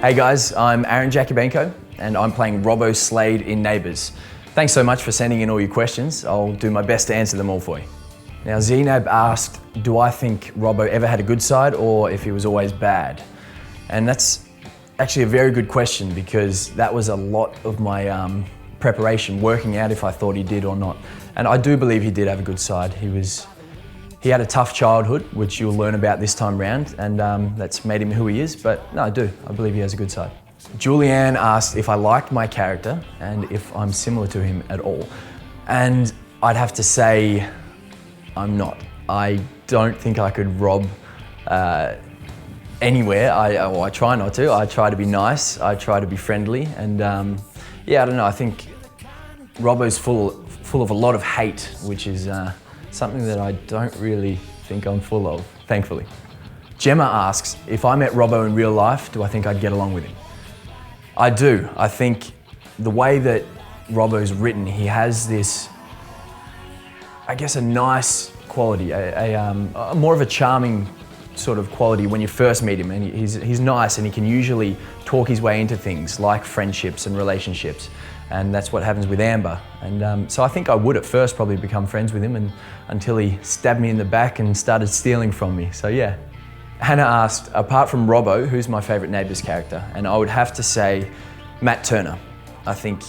Hey guys, I'm Aaron Jakubenko and I'm playing Robbo Slade in Neighbours. Thanks so much for sending in all your questions. I'll do my best to answer them all for you. Now Zainab asked, do I think Robbo ever had a good side or if he was always bad? And that's actually a very good question because that was a lot of my preparation, working out if I thought he did or not. And I do believe he did have a good side. He had a tough childhood, which you'll learn about this time round, and that's made him who he is, but no, I do. I believe he has a good side. Julianne asked if I liked my character and if I'm similar to him at all. And I'd have to say, I'm not. I don't think I could rob anywhere. I try not to. I try to be nice, I try to be friendly, and yeah, I don't know, I think Robbo's full of a lot of hate, which is something that I don't really think I'm full of, thankfully. Gemma asks, if I met Robbo in real life, do I think I'd get along with him? I do. I think the way that Robbo's written, he has this, I guess, a nice quality, a more of a charming sort of quality when you first meet him. And he's nice and he can usually talk his way into things like friendships and relationships. And that's what happens with Amber. And so I think I would at first probably become friends with him until he stabbed me in the back and started stealing from me, so yeah. Hannah asked, apart from Robbo, who's my favourite Neighbours character? And I would have to say Matt Turner. I think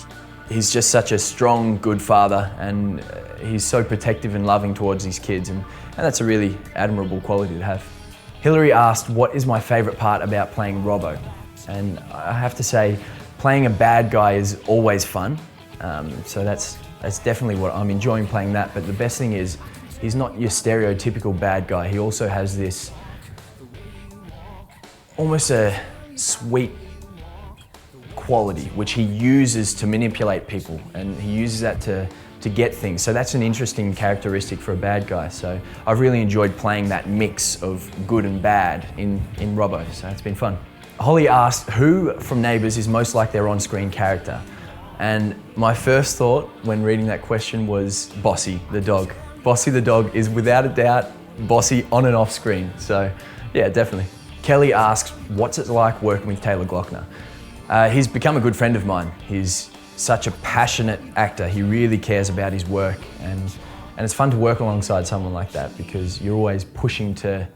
he's just such a strong, good father and he's so protective and loving towards his kids and that's a really admirable quality to have. Hillary asked, what is my favourite part about playing Robbo? And I have to say, playing a bad guy is always fun, so that's definitely what I'm enjoying playing that, but the best thing is he's not your stereotypical bad guy. He also has this almost a sweet quality which he uses to manipulate people and he uses that to get things. So that's an interesting characteristic for a bad guy. So I've really enjoyed playing that mix of good and bad in Robbo, so it's been fun. Holly asked, who from Neighbours is most like their on-screen character? And my first thought when reading that question was Bossy, the dog. Bossy the dog is without a doubt Bossy on and off screen, so yeah, definitely. Kelly asks, what's it like working with Taylor Glockner? He's become a good friend of mine. He's such a passionate actor. He really cares about his work and it's fun to work alongside someone like that because you're always pushing to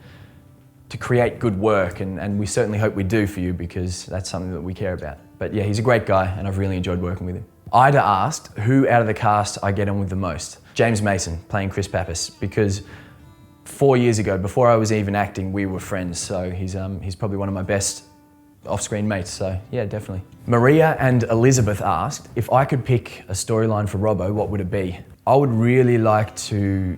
create good work and we certainly hope we do for you because that's something that we care about. But yeah, he's a great guy and I've really enjoyed working with him. Ida asked who out of the cast I get on with the most. James Mason, playing Chris Pappas, because 4 years ago, before I was even acting, we were friends, so he's probably one of my best off-screen mates, so yeah, definitely. Maria and Elizabeth asked, if I could pick a storyline for Robbo, what would it be? I would really like to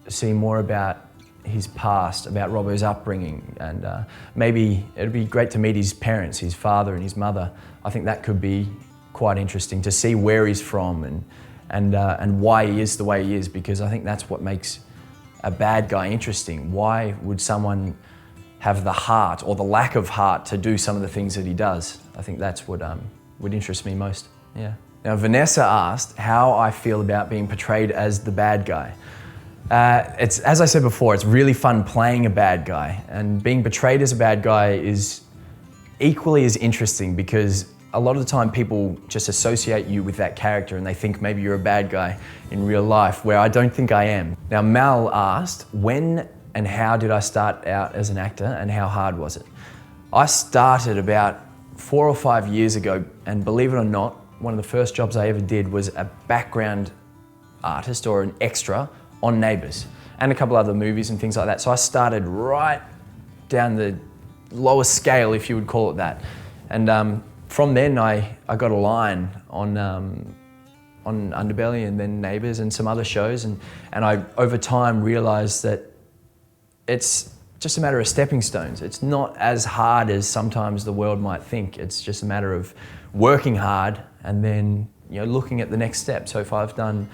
see more about his past, about Robbo's upbringing, and maybe it'd be great to meet his parents, his father and his mother. I think that could be quite interesting to see where he's from and why he is the way he is, because I think that's what makes a bad guy interesting. Why would someone have the heart or the lack of heart to do some of the things that he does? I think that's what would interest me most, yeah. Now Vanessa asked how I feel about being portrayed as the bad guy. It's, as I said before, it's really fun playing a bad guy, and being portrayed as a bad guy is equally as interesting because a lot of the time people just associate you with that character and they think maybe you're a bad guy in real life, where I don't think I am. Now Mal asked, when and how did I start out as an actor and how hard was it? I started about 4 or 5 years ago, and believe it or not, one of the first jobs I ever did was a background artist or an extra on Neighbours and a couple other movies and things like that. So I started right down the lowest scale, if you would call it that. And from then I got a line on Underbelly and then Neighbours and some other shows, and I over time realised that it's just a matter of stepping stones. It's not as hard as sometimes the world might think. It's just a matter of working hard and then looking at the next step. So if I've done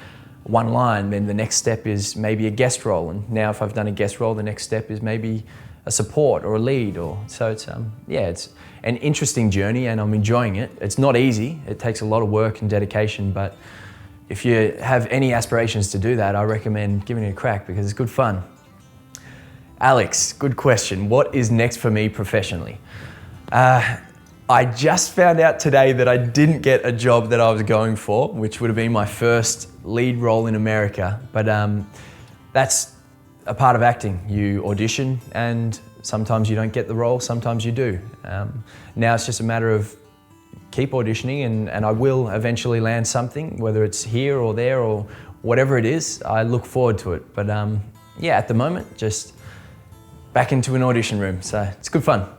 one line, then the next step is maybe a guest role, and now if I've done a guest role, the next step is maybe a support or a lead, so it's yeah, it's an interesting journey and I'm enjoying it. It's not easy. It takes a lot of work and dedication, but if you have any aspirations to do that, I recommend giving it a crack because it's good fun. Alex, good question. What is next for me professionally? I just found out today that I didn't get a job that I was going for, which would have been my first lead role in America. But that's a part of acting. You audition and sometimes you don't get the role, sometimes you do. Now it's just a matter of keep auditioning and I will eventually land something, whether it's here or there or whatever it is. I look forward to it. But yeah, at the moment, just back into an audition room. So it's good fun.